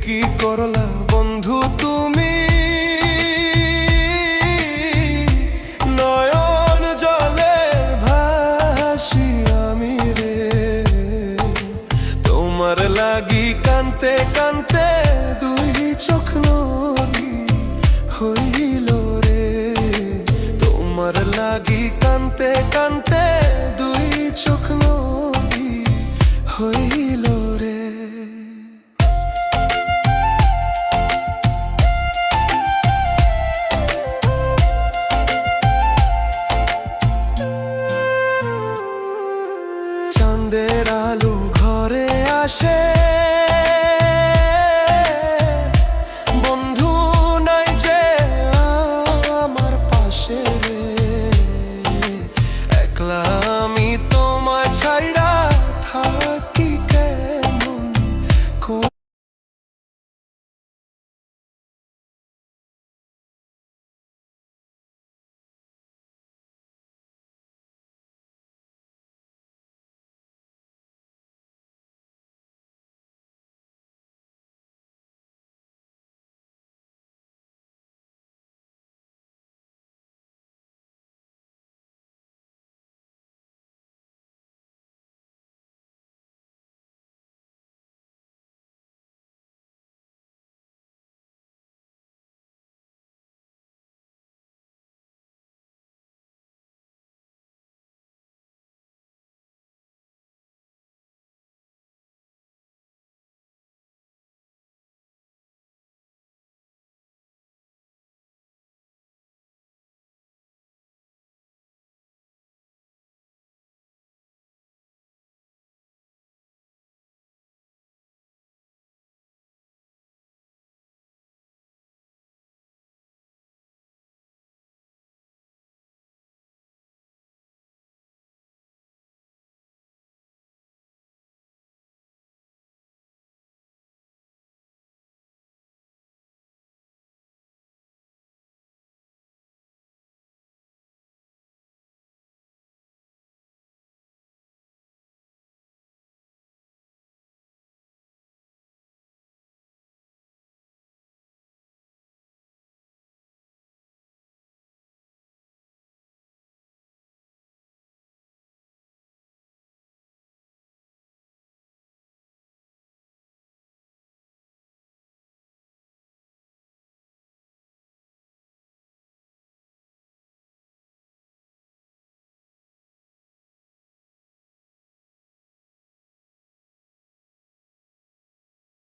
কি করলা বন্ধু তুমি, নয়ন জলে ভাসি আমি রে। তোমার লাগি কানতে কানতে দুই চোখ নদী হইল রে। তোমার লাগি কানতে কানতে দুই চোখ নদী হইল রে। চাঁদের আলো ঘরে আসে,